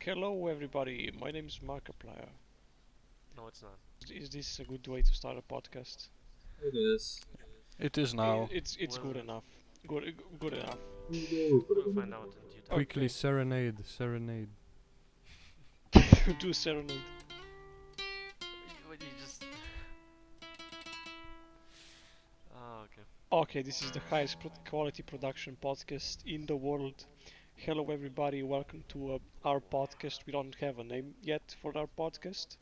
Hello everybody, my name is Markiplier. No, it's not. Is this a good way to start a podcast? It is. It is now. It's good Well- enough. Good enough. We'll find out in due time. Quickly serenade. Do serenade. You just. Oh, okay. Okay, this is the highest quality production podcast in the world. Hello everybody, welcome to our podcast. We don't have a name yet for our podcast.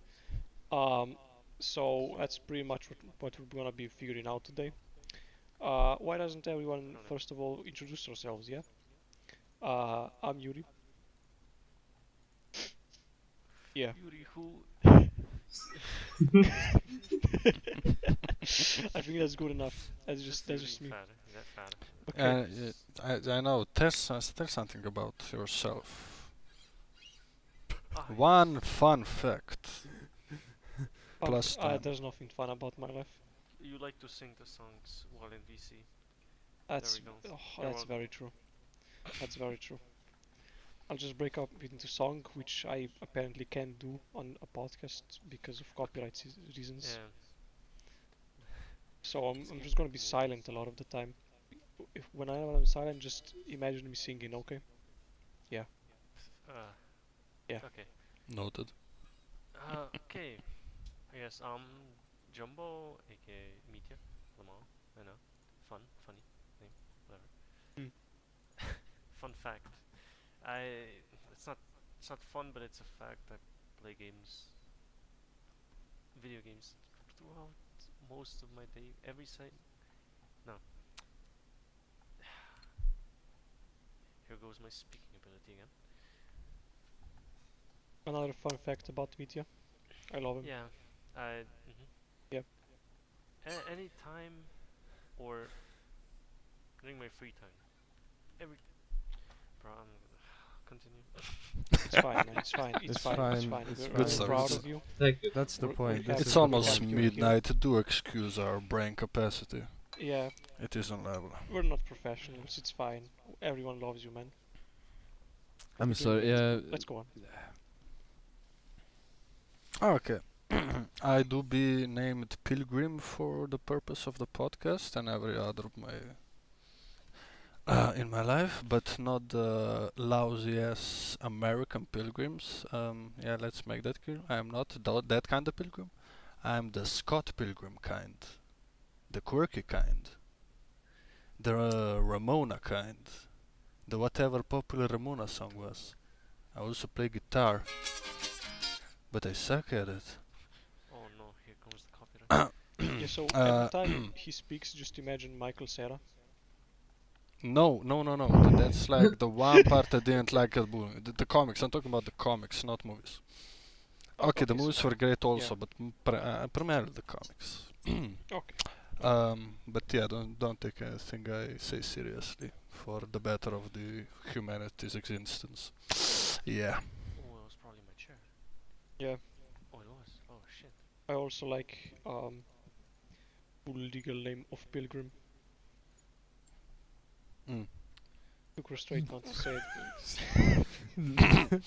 So that's pretty much what we're gonna be figuring out today. Why doesn't everyone first of all introduce themselves? Yeah. I'm Yuri. Yeah. Yuri, who? I think that's good enough. That's just me. Fat. Is that fat? Okay. I know. Tell something about yourself. Ah, One fun fact. plus time. There's nothing fun about my life. You like to sing the songs while in VC. That's we go. oh, You're that's welcome. very true. That's very true. I'll just break up into song, which I apparently can't do on a podcast because of copyright reasons. Yeah. So I'm just gonna be silent a lot of the time. When I'm silent, just imagine me singing, okay? Uh, Yeah. Okay. Noted. Okay. I guess Jumbo, aka Mitya, Lamar. I know. Funny name, whatever. Fun fact. It's not fun, but it's a fact. I play video games throughout most of my day. Every side. No. Here goes my speaking ability again. Another fun fact about Mitya. I love him. Yeah. Yep. Any time or during my free time. Bro, continue. It's fine, man. It's fine. It's It's fine. It's fine, fine. it's We're fine. proud Good of you. Thank you. That's the We're point. happy This It's is to the almost have point. you here. midnight. Do excuse our brain capacity. Yeah, It is on level. we're not professionals. It's fine. Everyone loves you, man. I'm sorry. Yeah. Let's go on. Okay. I do be named Pilgrim for the purpose of the podcast and every other of my in my life, but not the lousy ass American pilgrims. Yeah, let's make that clear. I am not that kind of pilgrim. I am the Scott Pilgrim kind, the quirky kind, the Ramona kind, the whatever popular Ramona song was. I also play guitar, but I suck at it. Oh no, here comes the copyright. Yeah, so Uh, every time he speaks, just imagine Michael Cera. No. That's like the one part I didn't like at the comics. I'm talking about the comics, not movies. Okay, the okay, so- movies were great also, yeah. but primarily the comics. Okay. But yeah, don't take anything I say seriously for the better of the humanity's existence. Yeah. Oh, it was probably my chair. Yeah. Oh, it was. Oh shit. I also like full legal name of Pilgrim. Mm. Took her straight not to say it.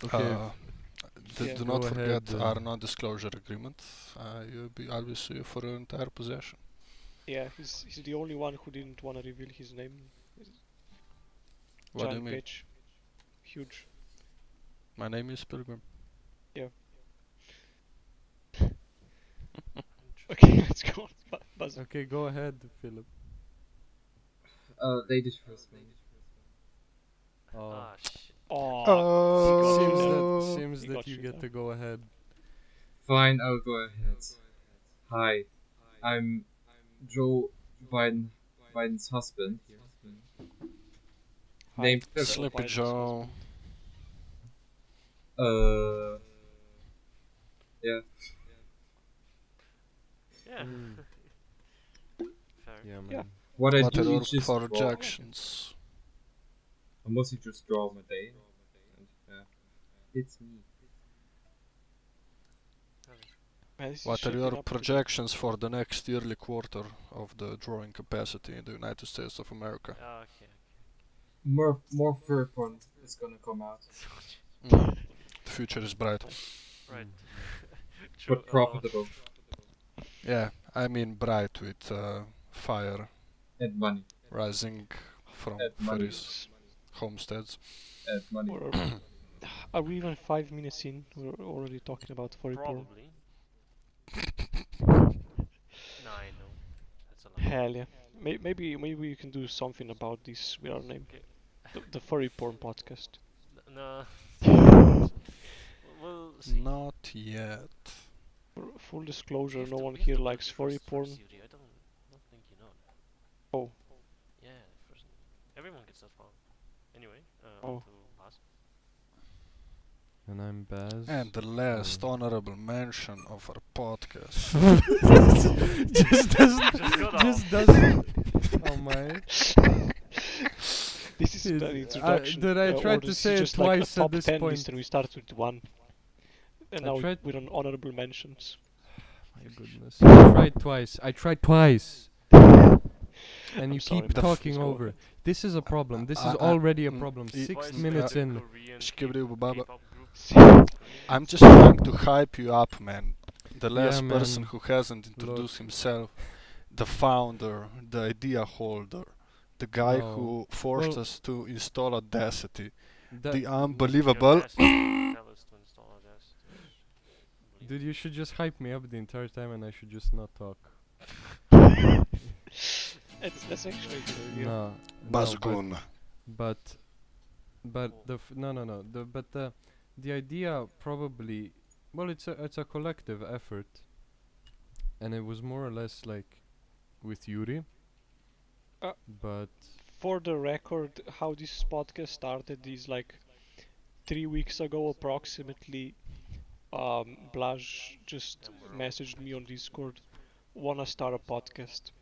Okay. Yeah. Do Go not forget ahead, our non-disclosure agreement. I'll be sue you for your entire possession. Yeah, he's the only one who didn't want to reveal his name. What do you Giant mean? bitch. Huge. My name is Pilgrim. Okay, let's go on. Buzz. Okay, go ahead, Philip. Ladies first, man. Oh. Ah shit. Oh, Seems Oh. seems He that got you you get there. to go ahead. Fine, I'll go ahead. Hi, I'm Joe Biden's husband. Named Philip. Sleepy Joe. Yeah. Yeah. Mm. Fair. Yeah, man. Yeah. What I What are do your is just draw. projections? I mostly just draw my day. And, yeah. It's me. Man, this is What are shaping your up to- projections for the next yearly quarter of the drawing capacity in the United States of America? Ah, okay. More is gonna come out. The future is bright. Right. Mm. True, But profitable. Yeah, I mean bright with fire And money. rising from And money. various homesteads. And money. Or are we even 5 minutes in? We're already talking about furry porn. probably. No, I know. That's a lie. Hell yeah. Maybe you can do something about this with our name. Okay. The furry porn podcast. No. We'll see. Not yet. For full disclosure, We have no to- one we have here to put likes the furry first porn. Yuri. I don't think you know that. Oh. Yeah, first. Everyone gets that wrong. Anyway, Oh. on to Bazz. And I'm Bazz. And the last honorable mention of our podcast. Just got Just off. doesn't. Oh my. This is Dude, the introduction. dude, I tried or to this say is it just like a twice at top this 10 point. list and we started with 1. And I now tried- we're on honorable mentions. My goodness. I tried twice. And you sorry, keep but talking let's go over. on. This is a problem. This is I- already a mm, problem. i- 6 Voice minutes of in. Korean Shkibidi-baba. K-pop group. I'm just trying to hype you up, man. The last Yeah, person man. who hasn't introduced himself, the founder, the idea holder, the guy Oh. who forced Well- us to install Audacity, That- the unbelievable. Tell us to install Audacity. Dude, you should just hype me up the entire time and I should just not talk. That's actually a good idea. No. Bazgun. But the idea probably, well, it's a collective effort, and it was more or less like with Yuri. Uh, But For the record, how this podcast started is like 3 weeks ago approximately. Blaj just messaged me on Discord, wanna start a podcast?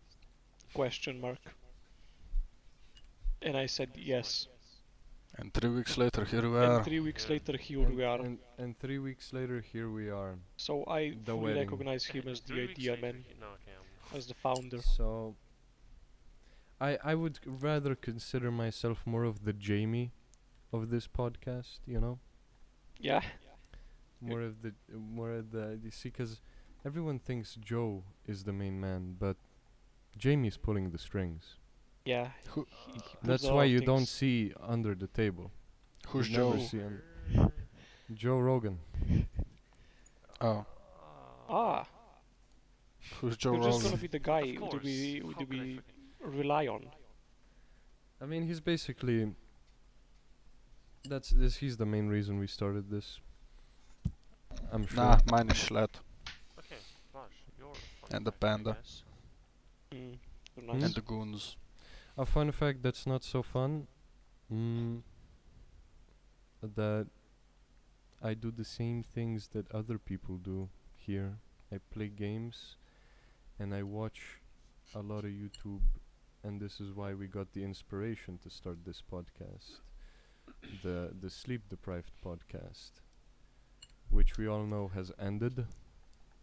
Question mark. And I said yes. And 3 weeks later, here we And are. 3 weeks later, here and, we are. and 3 weeks later, here we are. So I the fully wedding. recognize him as the 3 weeks idea later, man, No, okay. as the founder. So I would rather consider myself more of the Jamie of this podcast, you know? Yeah. More of the you see, because everyone thinks Joe is the main man, but Jamie's pulling the strings. Yeah. Who- he pulls That's a lot why of you don't things. see under the table. Who's You never Joe? see Joe Rogan. Oh, Ah, who's Joe you're just gonna Rogan? be the guy Of do course. we How do could I we forget? rely on. I mean, he's basically he's the main reason we started this. I'm sure. Nah, mine is Schlet. Okay, Vash, you're a fun And the fact, I panda. guess. Mm, you're Hmm? nice. And the goons. A fun fact that's not so fun. That I do the same things that other people do here. I play games and I watch a lot of YouTube, and this is why we got the inspiration to start this podcast. The sleep deprived podcast, which we all know has ended,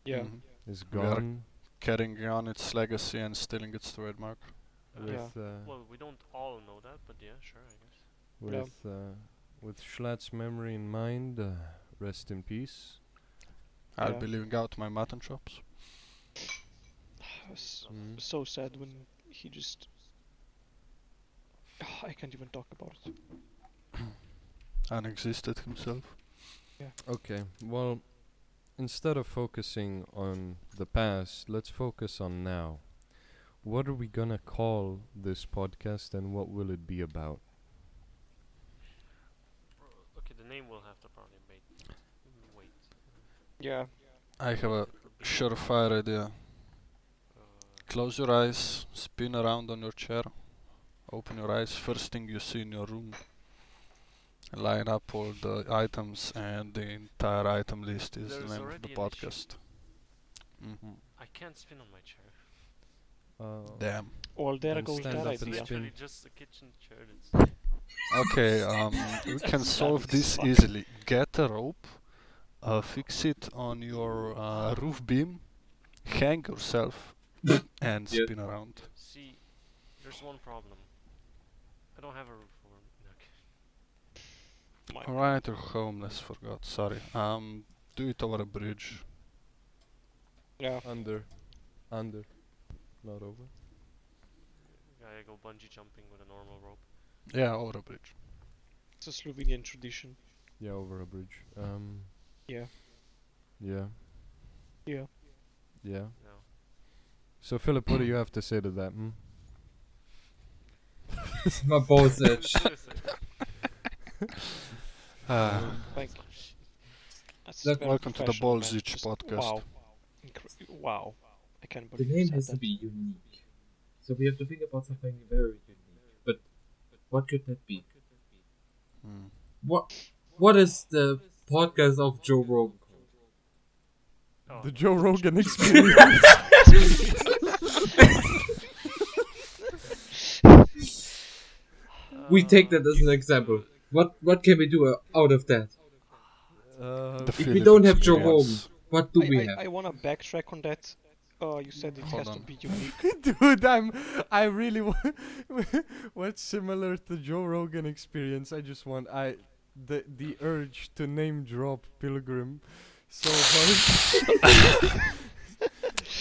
Yeah. Mhm. is We are gone. Carrying on its legacy and stealing its trademark. With Well, we don't all know that, but yeah, sure, I guess. with Schlatt's memory in mind, rest in peace. I'll Yeah. be leaving out my mutton chops. Mm. So sad when he just. I can't even talk about it. Unexisted himself. Okay, well, instead of focusing on the past, let's focus on now. What are we gonna call this podcast and what will it be about? Okay, the name will have to probably wait. Yeah. I have a It will be, surefire idea. uh, Close your eyes, spin around on your chair, open your eyes, first thing you see in your room. Line up all the items, and the entire item list is the There's name of already the an issue. podcast. Mhm. I can't spin on my chair. Damn. Well, there Then goes stand that up It's and idea. spin. literally just a kitchen chair that's Okay, we can solve Sad this fuck. easily. Get a rope, fix it on your roof beam, hang yourself, and Yeah. spin around. See, there's one problem. I don't have a roof over me. Okay. my. Right, you're homeless. Forgot. Sorry. Do it over a bridge. Yeah. Under, not over. I go bungee jumping with a normal rope. Yeah, over a bridge. It's a Slovenian tradition. Yeah, over a bridge. Yeah. Yeah. Yeah. Yeah. No. So Philip, what do you have to say to that? Hmm? My balls itch. Thank you. That's Look, very welcome to the professional, Balls man. Itch Just podcast. Wow. Wow. I can't The believe you name said has to that. be unique. So we have to think about something very unique. But what could that be? Hmm. What is the podcast of Joe Rogan called? Oh, The no. Joe Rogan experience. We take that as an example. What can we do out of that? Uh, The If we Philip don't have Joe Rogan, experience. what do we have? I want to backtrack on that. You said it Hold has to on. be unique. Dude, I really what's similar to Joe Rogan experience. I just want the urge to name drop Pilgrim so hard.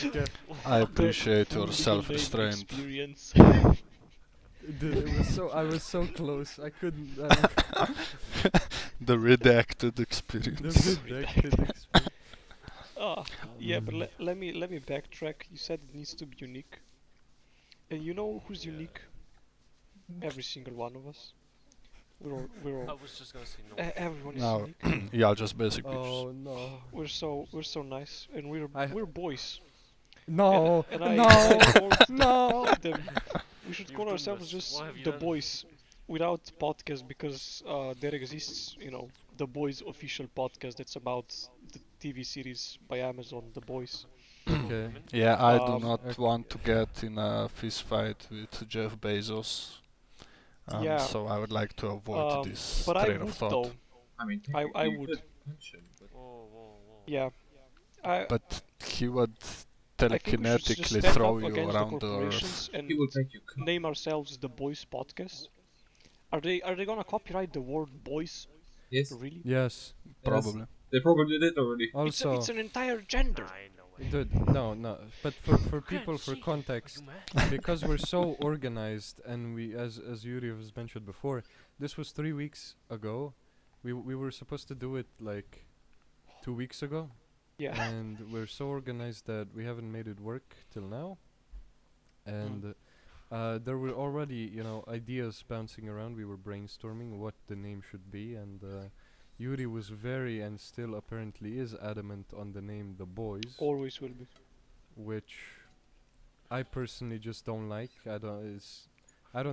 Okay. I appreciate your Full legal name self-restraint. experience. Dude, I was so close. I couldn't. The redacted The experience. redacted experience. Yeah, but let me backtrack. You said it needs to be unique. And you know who's unique? Every single one of us. We're I all was just gonna say no. everyone is No, unique. yeah, just basic bitches. Oh no. We're so nice, and I- we're boys. No. And I No. told No. them we should You've call done ourselves this. just What have you the done? boys, without podcast, because there exists, the Boys official podcast that's about the TV series by Amazon, The Boys. Okay. Yeah, I do Um, not okay. want to get in a fist fight with Jeff Bezos. Yeah. So I would like to avoid this But I train would of thought. though. I mean, I technically you would. could punch him, but Whoa, whoa, whoa. Yeah. But he would I think we should just telekinetically step throw up you against the around the earth. corporations and he will make you come. name ourselves the Boys Podcast. Are they gonna copyright the word boys? Yes, Really? Yes. Probably. they probably did already. Also, It's an entire gender. I know it. dude, no. But for people, for context, because we're so organized, and we, as Yuri has mentioned before, this was 3 weeks ago. We were supposed to do it like 2 weeks ago, Yeah. and we're so organized that we haven't made it work till now. And there were already, ideas bouncing around. We were brainstorming what the name should be, and Yuri was very, and still apparently is, adamant on the name The Boys, Always will be. which I personally just don't like. I don't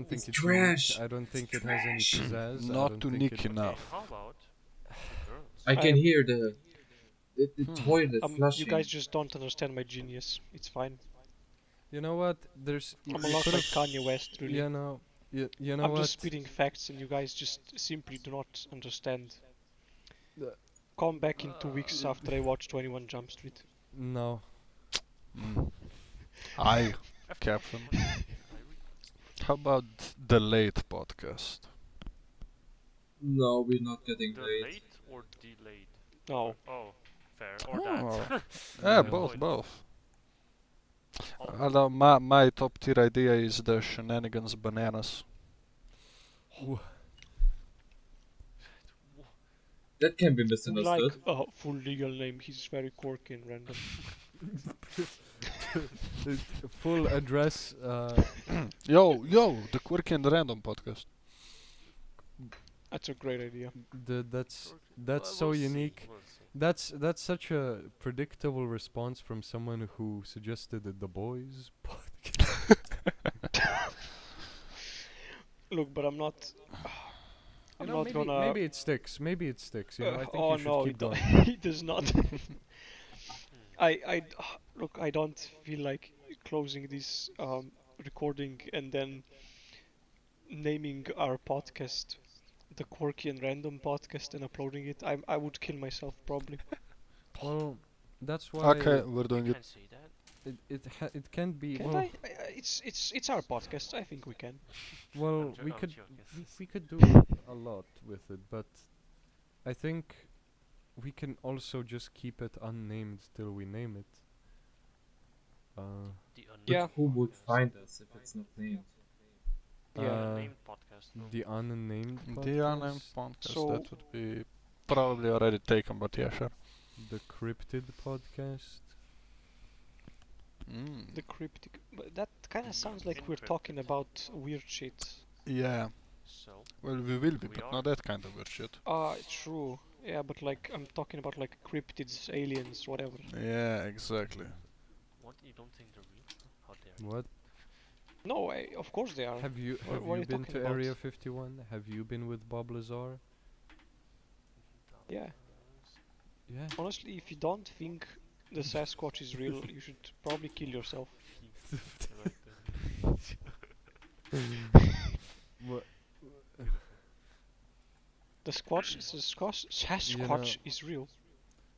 think It's it's trash. unique. I don't think it has any pizzazz. I Not don't think unique it- enough. How about girls? I can I- hear the toilet You flushing. guys just don't understand my genius. It's fine. You know what? There's. I'm a lot like Kanye West, really. You know. You know I'm what? just spitting facts, and you guys just simply do not understand. The- Come back in 2 weeks after I watch 21 Jump Street. No. Aye, Captain. How about the late podcast? No, we're not getting The late. late or delayed? No. Oh, fair. Or that. Yeah, Yeah. both. Oh, Although my top tier idea is the shenanigans bananas. That can be Like misunderstood. full legal name, he's very quirky and random. Full address. Yo, the Quirky and Random podcast. That's a great idea. That's well, so we'll see, unique. we'll see. That's such a predictable response from someone who suggested it, The Boys podcast. Look, but I'm not. I'm not maybe, gonna. maybe it sticks. Maybe it sticks. I think oh you should no, keep going. it does not. Look, I don't feel like closing this recording and then naming our podcast the Quirky and Random podcast and uploading it. I would kill myself probably. Well, that's why Okay, we're doing You it. can't say that. it can't be. Can't Well, it's our podcast. I think we can. well, I'm we jo- I'm could joking. we could do a lot with it, but I think we can also just keep it unnamed till we name it. The unnamed Yeah. Who would podcast. find us if it's not named? The Yeah. unnamed podcast. No. The unnamed podcast. The unnamed podcast, So- that would be probably already taken, but yeah, sure. The cryptid podcast. The cryptic. But that kind of sounds like we're talking about weird shit. Yeah, So, well, we will be, We but are. not that kind of weird shit. True. Yeah, but like I'm talking about like cryptids, aliens, whatever. Yeah, exactly. what? You don't think they're real? How dare you? What? No, of course they are. Have you What are you been talking to about? Area 51? Have you been with Bob Lazar? Yeah. Yeah. Honestly, if you don't think the Sasquatch is real, you should probably kill yourself. What? The Sasquatch is real.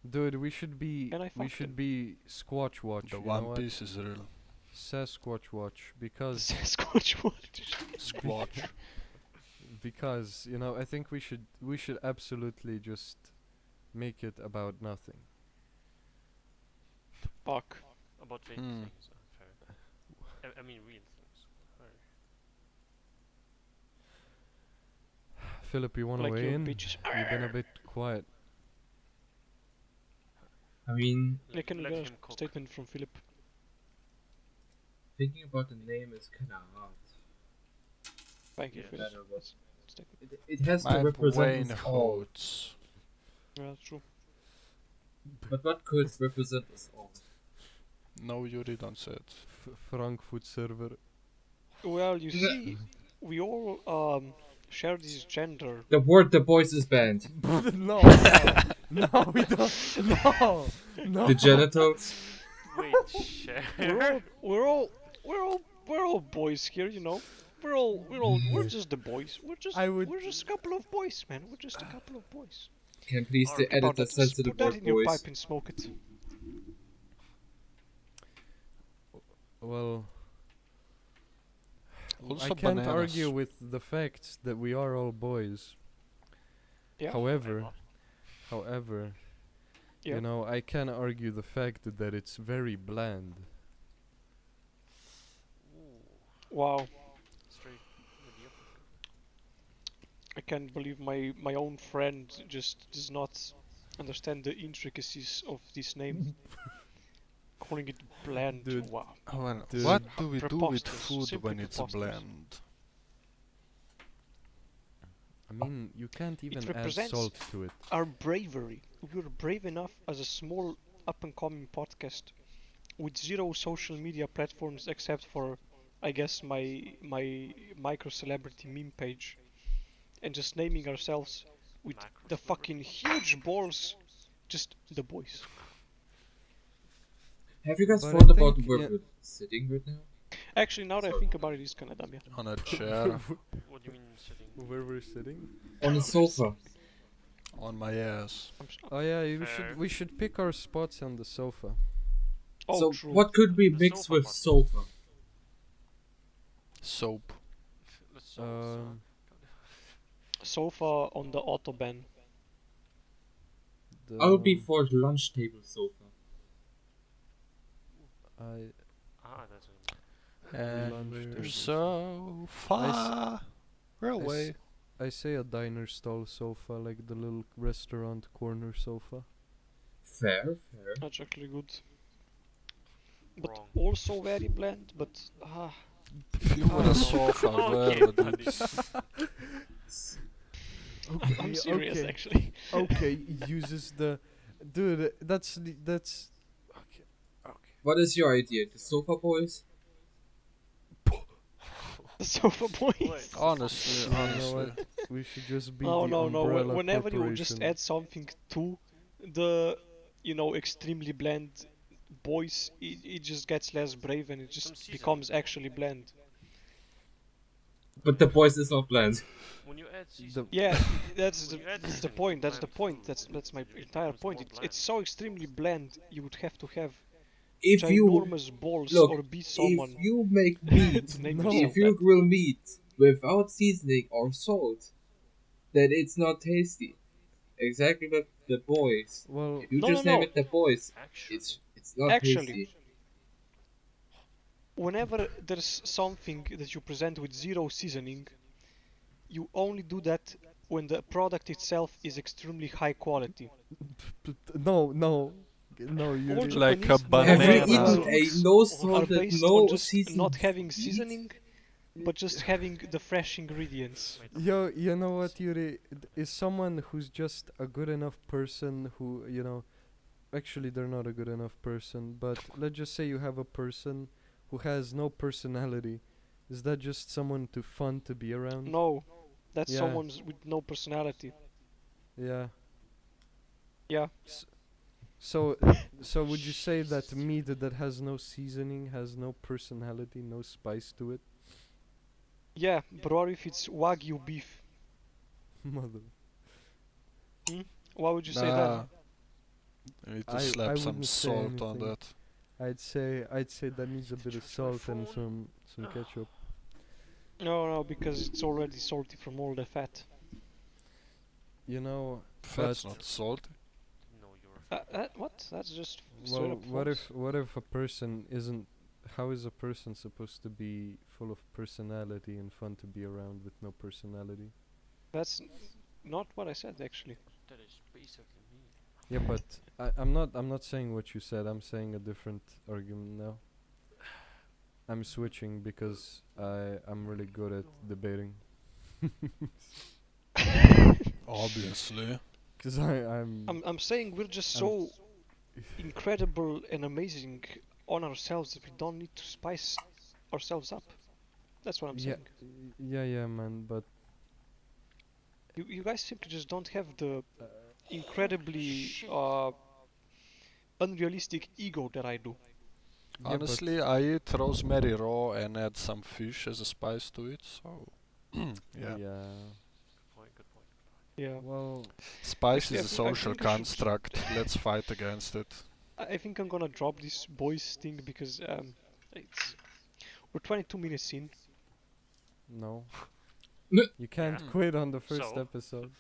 Dude, we should be And I we fucked should him. be Squatch Watch. The you know One what? Piece is real. Sasquatch Watch The because Sasquatch watch. Squatch. because you know I think we should absolutely just make it about nothing. Fuck. About fake Hmm. things. Fair. I mean, real things. Fair. Philip, you wanna Like weigh your in? bitches. You've been a bit quiet. I mean, Yeah, can we Let get him a cook. statement from Philip? thinking about the name is kind of hard. Thank you, Yeah. Philip. Matter what. Statement. It has to My represent brain us all. hurts. Yeah, that's true. But what could represent us all? No, Yuri, don't say it. Frankfurt server. Well, you see, we all share this gender. The word the boys is banned. no, no, we don't. No, no. The genitals. Wait, share. We're all boys here, you know. We're just the boys. We're just a couple of boys, man. We're just a couple of boys. Can please the Think about editor that. Just censor the put that word in your boys? pipe and smoke it. Well, Also I can't bananas. argue with the facts that we are all boys. Yeah. However, Yeah. you know, I can argue the fact that it's very bland. Wow. Straight mediocre. I can't believe my own friend just does not understand the intricacies of this name. Calling it bland. Dude. Wow. Well, Dude. what do we do with Preposterous, food simply when it's preposterous. bland? I mean, you can't even add represents- salt to it. Our bravery. We're brave enough as a small up-and-coming podcast with zero social media platforms except for, I guess, my micro-celebrity meme page, and just naming ourselves with the fucking huge balls, just the boys. Have you guys But I thought about think, where yeah- we're sitting right now? Actually, now that I Sorry. think about it, it's kinda dumb, yeah. On a chair, What do you mean sitting? Where we're sitting? On a sofa. on my ass. Oh yeah, Fair. we should pick our spots on the sofa. Oh, So true. what could we The mix sofa with part. sofa? Soap. Let's solve Um, Sofa on the autobahn. I would be the- for lunch table sofa. that's a And Lunch we're table. so far away. I say a diner stall sofa, like the little restaurant corner sofa. Fair. That's actually good. But wrong. also very bland, but If you were a sofa, Okay, where would buddy. it? I'm serious okay. actually. Okay, uses the dude. That's okay. What is your idea? The sofa boys? The sofa boys. Wait. Honestly, You know honestly. what? We should just be No, the no, no. umbrella Whenever you just corporation. add something to the, extremely bland boys, it just gets less brave and it Some just seasoning. becomes actually bland. But the boys is not bland. When you add seasoning, Yeah, that's When you add the seasoning to point. That's the bland point. food, That's my it entire becomes point. more It's bland. so extremely bland. You would have to have If you ginormous balls look, or be someone. if you make meat, to name No. yourself if you that. grill meat without seasoning or salt, then it's not tasty. exactly like the boys. Well, If you No, just no, name no. it the boys, Actually, it's not Actually, tasty. whenever there's something that you present with zero seasoning, you only do that when the product itself is extremely high quality. no, no, no, All Yuri. Like a Japanese Have you banana. eaten a foods no are salted, based on no just not seasoned having meat? seasoning, but just having the fresh ingredients. wait, Yo, you know what, Yuri? Is someone who's just a good enough person who, actually they're not a good enough person, but let's just say you have a person who has no personality. Is that just someone too fun to be around? No, that's Yeah. someone with no personality. Yeah. Yeah, So, so would you say that meat that has no seasoning, has no personality, no spice to it? yeah, but what if it's Wagyu beef? Mother. Why would you say Nah, that? you need to I slap some wouldn't say salt on anything. that. I'd say that needs a bit of salt and some ketchup. No, because it's already salty from all the fat. You know, Fat's but not salty. no, you're a fat. What? That's just straight well, up false. what if a person isn't? How is a person supposed to be full of personality and fun to be around with no personality? That's not what I said actually. That is basically me. Yeah, but I'm not saying what you said. I'm saying a different argument now. I'm switching because I'm really good at debating. Obviously. Cause I'm I'm saying we're just I'm so incredible and amazing on ourselves that we don't need to spice ourselves up. That's what I'm yeah saying. yeah man, but You guys simply just don't have the incredibly Shit. unrealistic ego that I do. yeah but Honestly, I eat rosemary raw and add some fish as a spice to it, so yeah. yeah. Good point, good point. Yeah. Well, Spice Actually, is a social I think I should. construct. Let's fight against it. I think I'm gonna drop this boys thing because it's we're 22 minutes in. no. No. You can't Yeah. quit on the first So? episode.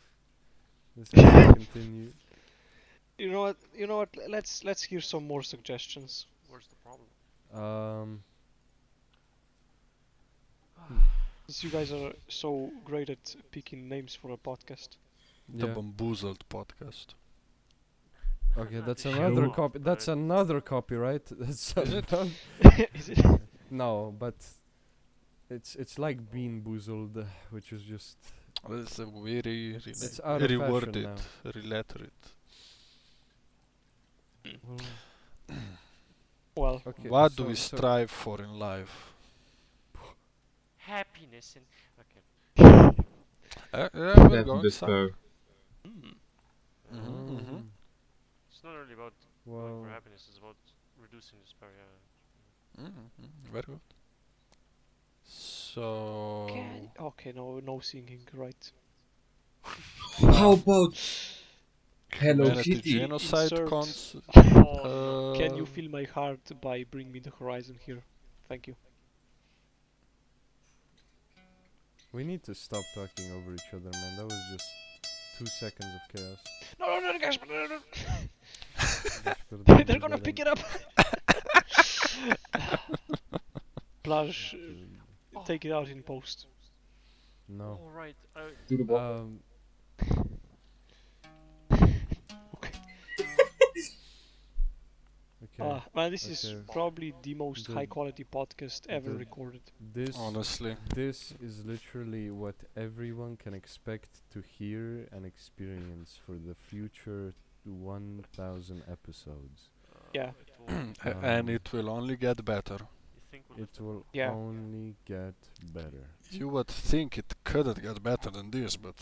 This has to continue. You know what? You know what? Let's hear some more suggestions. Where's the problem? Um, Since you guys are so great at picking names for a podcast. The yeah. Bamboozled podcast. Okay, Not that's the another show, copy. That's but another copyright. That's Is it? Is it? no, but it's like Bean Boozled, which is just It's a very it's out of reword fashion now. it, relater it. Well, Well, okay. What do so- we so- strive for in life? happiness and okay. Yeah, we're Death and going despair. um, It's not really about going well, for happiness. It's about reducing despair. Yeah. Very good. So okay, no singing, right? How about Hello humanity Kitty? genocide Insert. cons. Oh, Can you feel my heart by Bring Me the Horizon here? Thank you. we need to stop talking over each other, man. That was just 2 seconds of chaos. No, guys, no. They're They're gonna pick it up. Plush, take it out in post. No. all right. To the bottom. Okay. Man, this is Okay. probably the most The- high quality podcast ever the- recorded. This Honestly, this is literally what everyone can expect to hear and experience for the future 1,000 episodes. Yeah. and it will only get better. You think we'll It will Yeah. only get better. You would think it couldn't get better than this, but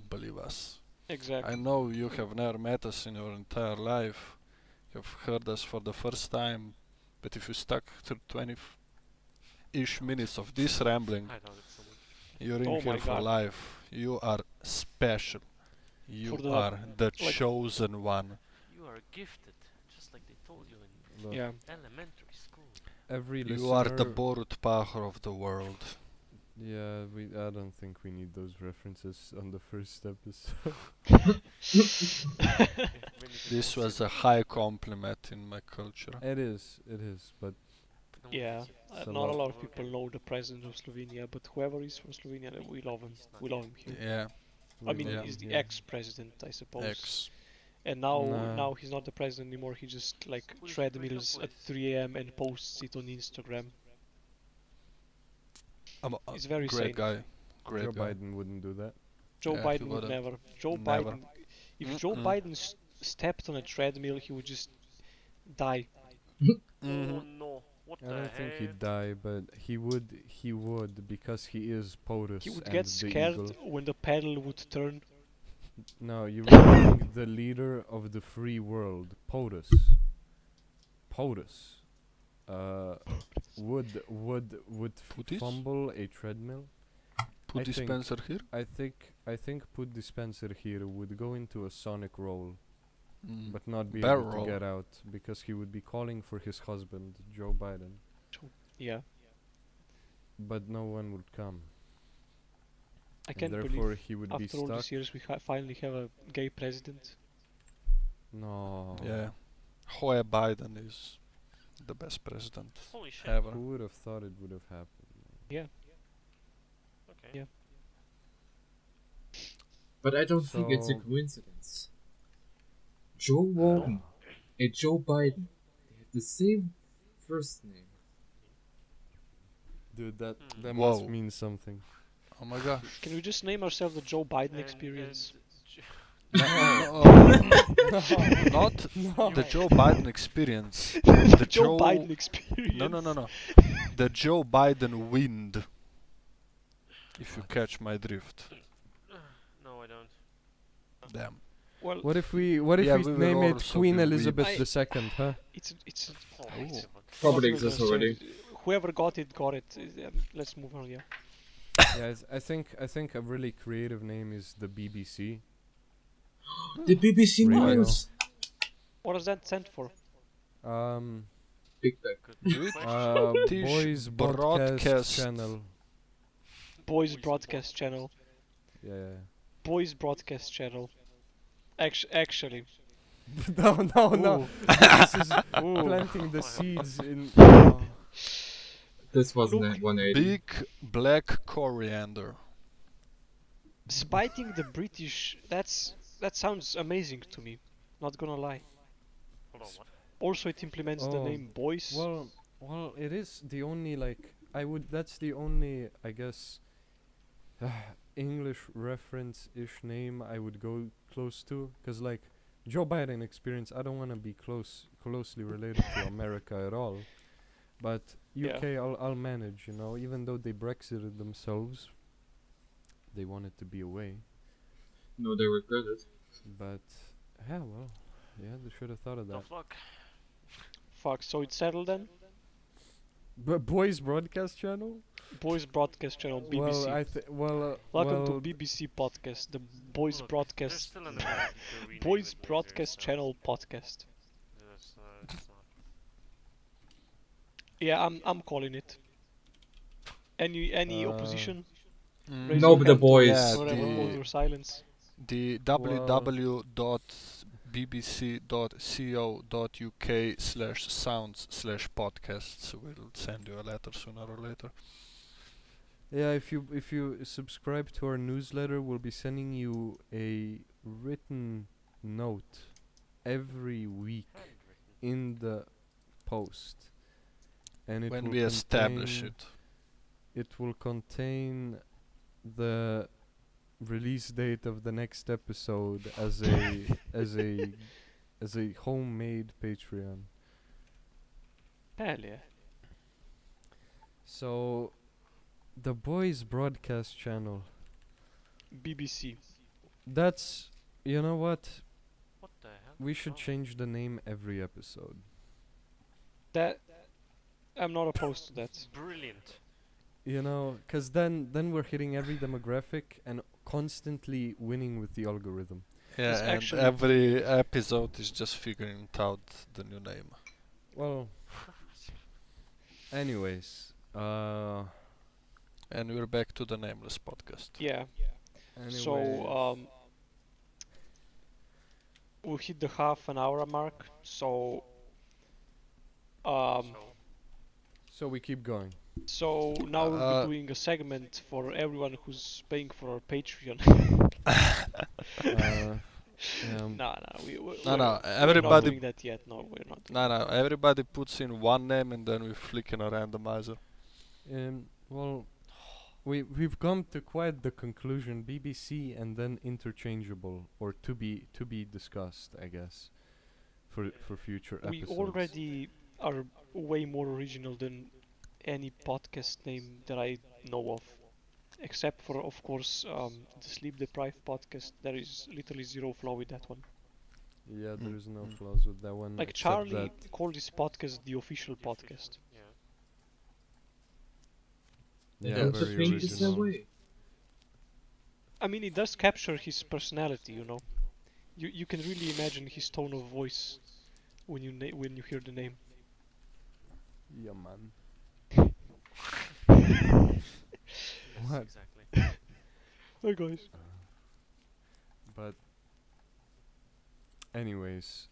believe us. Exactly. I know you have never met us in your entire life. You've heard us for the first time, but if you stuck through 20-ish minutes of this rambling, I doubt it so much. you're in Oh here my for God. life. You are special. You For the, are the like- chosen one. You are gifted, just like they told you in Look, Yeah. elementary school. every You are the listener, Borut Pahor of the world. Yeah, I don't think we need those references on the first episode. We need to This go was see a high compliment in my culture. It is, but no, Yeah, It's a not a lot. lot of people know the president of Slovenia, but whoever is from Slovenia, we love him. He's not We love him here. Yeah, I we mean, love Yeah. he's him the here. ex-president, I suppose. X. And now, Nah. now he's not the president anymore. He just like Who is the president, treadmills at boys? 3 a.m. and posts it on Instagram. I'm a He's very great sane. guy. Great Joe guy. Biden wouldn't do that. Joe Yeah, he Biden would wouldn't. never. Joe Never. Biden, if Joe Mm-mm. Biden stepped on a treadmill, he would just die. Oh Mhm. no! What I the don't think heck? he'd die, but he would because he is POTUS He would and get the scared eagle. when the pedal would turn. No, you really think the leader of the free world, POTUS, would Putis? fumble a treadmill? Put I think- dispenser here. I think Put Dispenser here would go into a sonic roll, Mm. but not be Barrel able to roll. get out because he would be calling for his husband, Joe Biden, Yeah, but no one would come. I And can't therefore believe he would be after all stuck. these years we finally have a gay president. No. Yeah. Joe Biden is the best president Holy shit! ever. Who would have thought it would have happened? Yeah, Okay. Yeah. But I don't think it's a So- coincidence. Joe Rogan and Joe Biden, they have the same first name. Dude, that Hmm. must Whoa. mean something. Oh my gosh. can we just name ourselves the Joe Biden And- experience? No, not the Joe Biden experience. The Joe Joe- Biden experience. No. The Joe Biden wind. If you What? catch my drift. No, I don't. Damn. Well, What if we Yeah, we will name it also Queen be Elizabeth weird. II, huh? it's Oh, Ooh. it's Probably what was I exists gonna already. say? Whoever got it, got it. Let's move on. Yeah. Yeah, I think a really creative name is the BBC. The BBC Radio. News! What does that stand for? Big Bang. good. British Boys Broadcast Broadcast. Channel. Boys Broadcast Channel. Yeah. Boys Broadcast Channel. Actually. no. Ooh. This is Ooh. planting the seeds in. This wasn't Look, at 180. Big black coriander. Spiting the British. That sounds amazing to me. Not gonna lie. Hold on, what? Also, it implements the Oh, name Boys. Well, it is the only that's the only, I guess, English reference-ish name I would go close to, cause like Joe Biden experience, I don't want to be closely related to America at all, but Yeah. UK I'll manage, you know, even though they Brexited themselves, they wanted to be away, No, they regret it. but yeah, well, yeah, they should have thought of The that. fuck? Fuck. So it's settled then. But Boys Broadcast Channel. Boys Broadcast Channel, BBC. Welcome to BBC Podcast, the Boys Look, There's Broadcast. still an ability to rename Boys it later, Broadcast so Channel Podcast. It's not. Yeah, I'm calling it. Any Uh, opposition? Mm, Raise No, your but the hand. boys. Yeah, Whatever, hold the your silence. the www.bbc.co.uk/sounds/podcasts will send you a letter sooner or later. Yeah, if you subscribe to our newsletter, we'll be sending you a written note every week in the post, and it When will we establish contain- it. it will contain the release date of the next episode as a as a homemade Patreon. Hell yeah. So, the Boys Broadcast Channel. BBC. That's, you know what? What the hell? We should Oh. change the name every episode. That I'm not opposed to that. Brilliant. You know, 'cause then we're hitting every demographic and constantly winning with the algorithm. Yeah, It's and actually- every episode is just figuring out the new name. Well, anyways, And we're back to the nameless podcast. Yeah. Anyways, So we hit the half an hour mark. So um, so we keep going. so now we'll be Uh, doing a segment for everyone who's paying for our Patreon. Uh, Nah, No, we're not everybody, doing that yet. No, we're not. no, everybody puts in one name and then we flick in a randomizer. well, we've come to quite the conclusion. BBC and then interchangeable or to be discussed, I guess, for future We episodes. already are way more original than any podcast name that I know of. Except for, of course, the Sleep Deprived podcast. There is literally zero flaw with that one. Yeah, there is no Mm. flaws with that one. Like except Charlie that called this podcast the official podcast. yeah, Yeah. Don't you very think it's that original. way? I mean, it does capture his personality, you know. You can really imagine his tone of voice when you hear the name. Yeah, man. Yes, What? exactly. Hi guys. But anyways,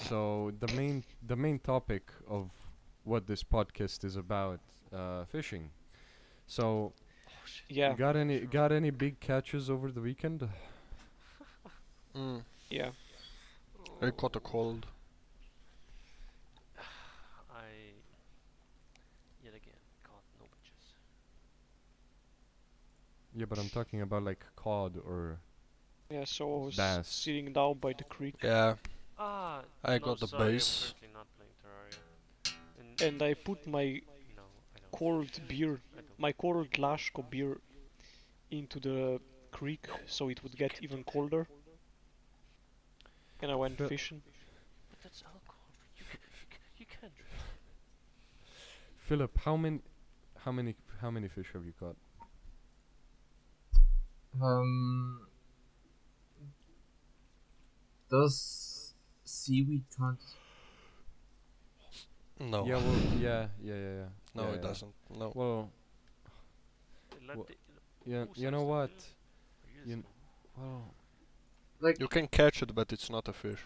so the main topic of what this podcast is about, fishing. So, Yeah, got any big catches over the weekend? Mm. yeah. I caught a cold. I yet again caught no bitches. Yeah, but I'm talking about like cod or Yeah, so I was Bass. sitting down by the creek Yeah, Ah, I no, got the sorry, base. I'm currently not playing Terraria. and I put my No, I don't. cold beer, I don't. my cold Lashko beer into the creek so it would get even colder. And I went Phil- fishing. But that's alcohol. You can't drink. Philip. How many fish have you caught? Does seaweed count? No. Yeah, well, yeah. No, Yeah, it yeah. doesn't. No. Well, Let Wha- the, yeah, who you know says what? that? Are You you Well, Like, You can catch it, but it's not a fish.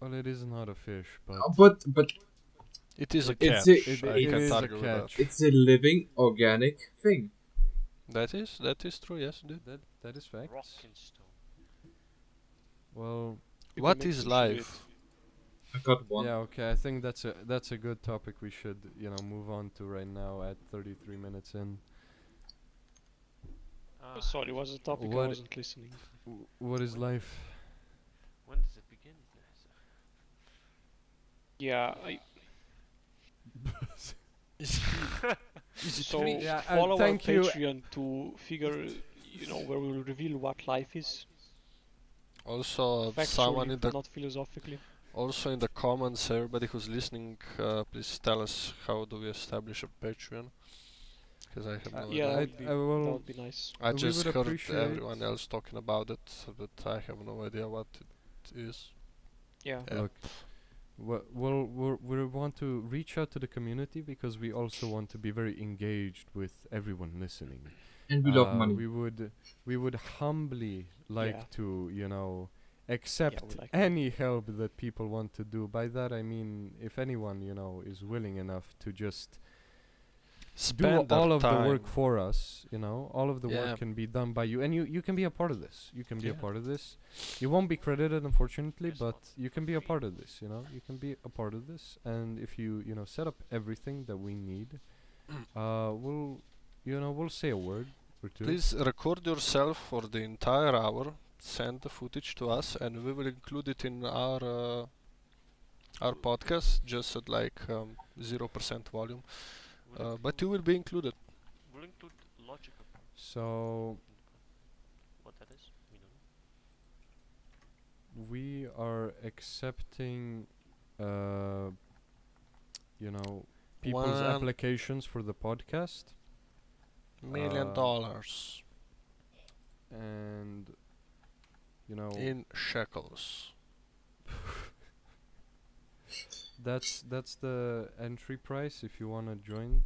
well, it is not a fish, but but It is a It's catch. a- I it can't is a argue with that. catch. it's a living organic thing. That is true. Yes, dude. That is fact. rock and stone? Well, People What make is sushi with life? I got one. yeah, okay. I think that's a good topic we should move on to right now at 33 minutes in. Ah, Sorry, was the topic I What- wasn't listening. What is life? when does it begin? Yeah, Is it so free? Yeah, follow our thank you. Patreon to figure, where we will reveal what life is. Also, someone Factually, in the not philosophically. also in the comments, everybody who's listening, please tell us how do we establish a Patreon? Because I have no Yeah, idea. that would be, that well, would be nice. I we just would heard appreciate- everyone else talking about it, but I have no idea what it is. Yeah. Yeah. Look, we want to reach out to the community because we also want to be very engaged with everyone listening. And we love money. We would humbly like Yeah. to, accept we like any help that people want to do. By that I mean, if anyone, is willing enough to just do Spend their all of the time. work for us, all of the Yeah. work can be done by you, and you can be a part of this. You can be a Yeah. part of this. You won't be credited, unfortunately, Here's but one. you can be a part of this. You can be a part of this, and if you set up everything that we need, we'll say a word or two. Please record yourself for the entire hour, send the footage to us, and we will include it in our podcast, just at like 0% volume. But you will be included. We'll include logical parts. So What that is, we don't know. we are accepting, people's One- applications for the podcast. $1,000,000 And in shekels. that's the entry price if you want to join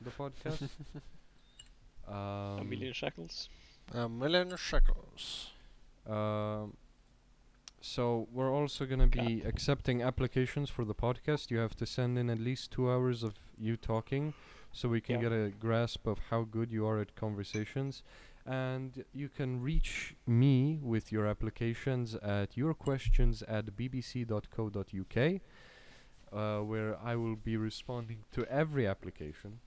the podcast. A million shekels. A million shekels. So we're also gonna be Cap. accepting applications for the podcast. You have to send in at least 2 hours of you talking, so we can Yeah. get a grasp of how good you are at conversations. And you can reach me with your applications at yourquestions@bbc.co.uk, where I will be responding to every application.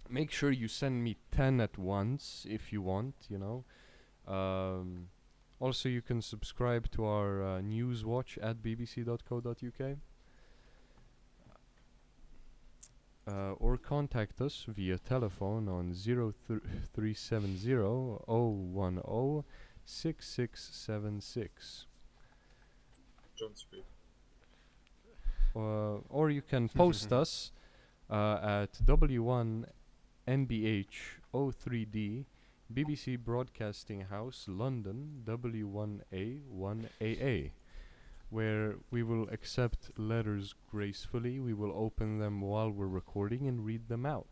Make sure you send me 10 at once if you want, you know. Also, you can subscribe to our news watch at bbc.co.uk. Or contact us via telephone on 0370 010 6676. John Speed. Or you can post us at W1NBH03D, BBC Broadcasting House, London, W1A1AA, where we will accept letters gracefully. We will open them while we're recording and read them out.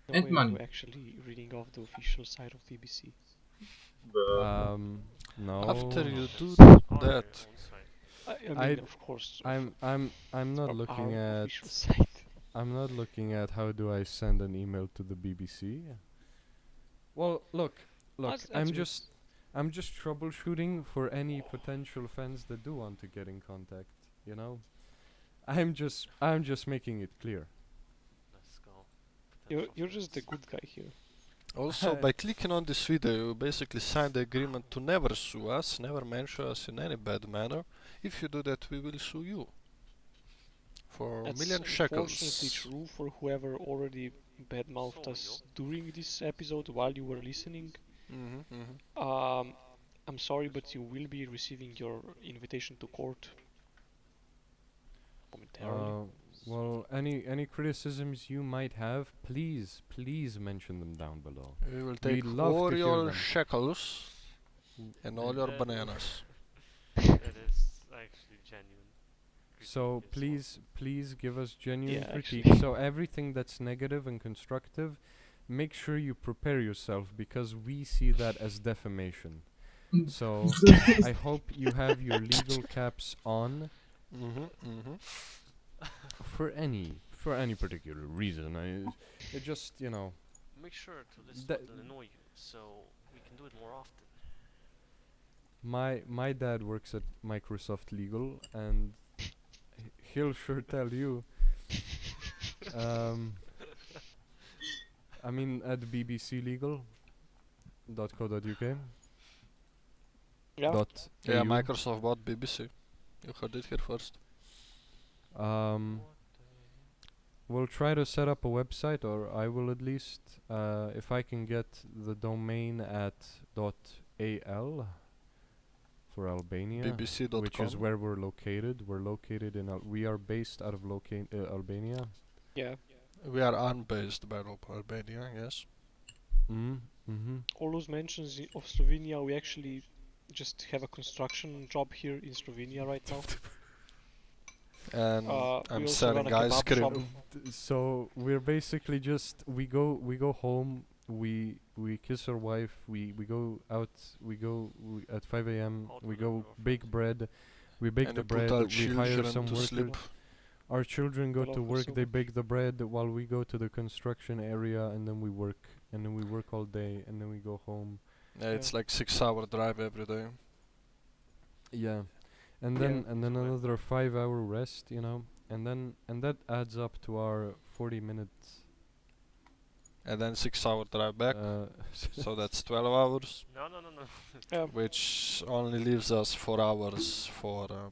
No And way money. we're actually reading off the official site of BBC. No. After you do On your that, own site. I mean, I'd- of course. I'm not looking our at official site. I'm not looking at how do I send an email to the BBC. Well, look, That's I'm good. just troubleshooting for any potential fans that do want to get in contact, you know? I'm just making it clear. Let's go. You're just the good guy here. also by clicking on this video, you basically sign the agreement to never sue us, never mention us in any bad manner. If you do that, we will sue you for a That's million unfortunately shekels. true for whoever already badmouthed So us during this episode while you were listening. Mm-hmm. I'm sorry, but you will be receiving your invitation to court momentarily. Well, any criticisms you might have, please mention them down below. We will take love all to hear your them. shekels and all your Yeah. bananas. It is actually genuine. So critique as please give us genuine Yeah, critique. actually. So everything that's negative and constructive, make sure you prepare yourself, because we see that as defamation. So I hope you have your legal caps on for any particular reason. It just, you know, well. Make sure to list That- what will annoy you, so we can do it more often. my dad works at Microsoft Legal, and he'll sure tell you. I mean, at bbclegal.co.uk. Yeah. Yeah, .au. Microsoft bought BBC. You heard it here first. We'll try to set up a website, or I will at least, if I can get the domain at .al for Albania, BBC.com. which is where we're located. We're located in we are based out of Albania. Yeah. We are unbased by Albania, yes. Mm-hmm. All those mentions of Slovenia, we actually just have a construction job here in Slovenia right now. And We I'm also selling run a ice kebab cream. shop. So we're basically just we go home, we kiss our wife, we go out, at 5 a.m. Out we with go our bake bread, we bake And the we put bread, our we hire children some to workers. sleep. Our children go I to love work, they Kosovo. bake the bread while we go to the construction area, and then we work, all day, and then we go home. Yeah, it's Yeah. like 6-hour drive every day. Yeah, and Yeah. then So another 5 hour rest, you know, and that adds up to our 40 minutes. And then 6-hour drive back. So that's 12 hours, No. which only leaves us 4 hours for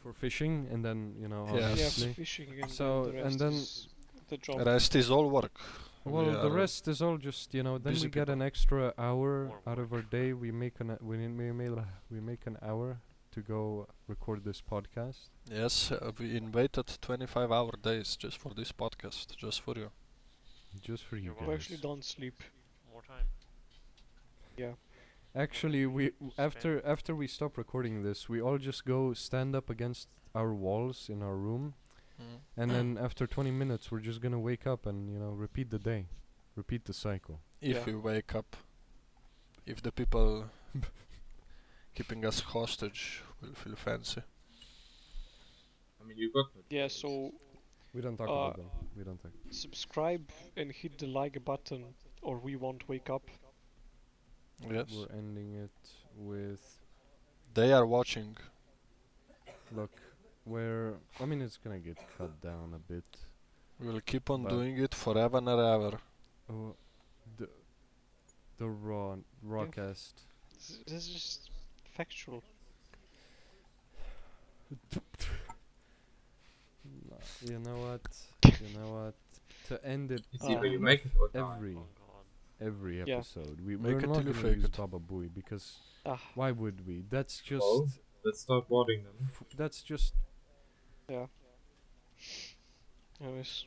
for fishing, and then, you know, Yes. Yeah, obviously. fishing and So, then the and rest then- is the job. rest is all work. Well, We the are rest is all just, you know, then busy we get an people. extra hour More out of our work. day. We make we make an hour to go record this podcast. Yes, we invited 25-hour days just for this podcast, just for you. Just for you You're We welcome. actually guys. don't sleep. More time. Yeah. Actually, after we stop recording this, we all just go stand up against our walls in our room, And then after 20 minutes, we're just gonna wake up and, repeat the day. Repeat the cycle. If Yeah. we wake up, if the people keeping us hostage will feel fancy. I mean, you got no Yeah, choice. so We don't talk about them. We don't talk. subscribe and hit the like button, or we won't wake up. Yes. We're ending it with, They are watching. look, it's gonna get cut down a bit. We'll keep on But- doing it forever and ever. Oh, the rawcast. This is just factual. Nah, you know what? To end it It's either Uh, you make it or die. every Oh god. every Yeah. episode, Make we're it not till you gonna fake use it. Baba Booey because Ah, why would we? That's just Well, let's start wadding them. that's just yeah. Anyways,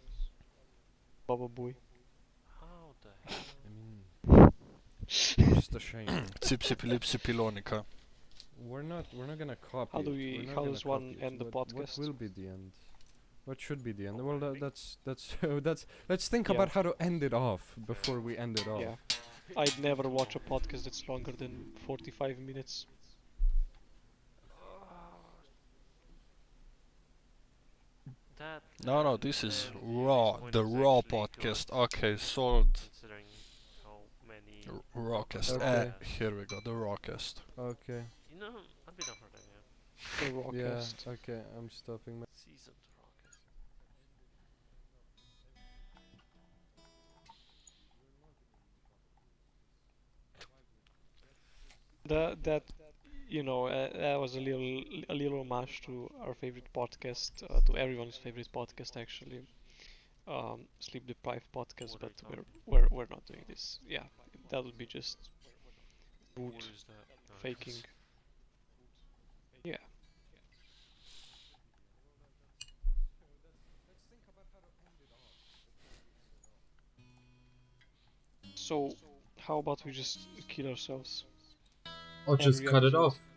Baba Boy. How the hell? I mean, I'm just ashamed. Tsipsipilipsipilonica. We're not gonna copy. How do it. we- We're not how gonna does one copy it. end the What podcast? will be the end? What should be the end? Well, that's let's think Yeah. about how to end it off before we end it off. Yeah. I'd never watch a podcast that's longer than 45 minutes. That No, this is raw. point The is raw actually good, podcast. Okay, sold. considering how many. Rawcast. Okay. Here we go. The rawcast. Okay. I'd be down for that. Yeah. The Yeah. Rawcast. Okay. I'm stopping. Seasoned rockets. That that was a little homage to our favorite podcast, to everyone's favorite podcast actually, Sleep Deprived podcast. But we're not doing this. Yeah, that would be just Who boot is that? No, faking. Yeah. So how about we just kill ourselves? Or just Every cut it episode. off.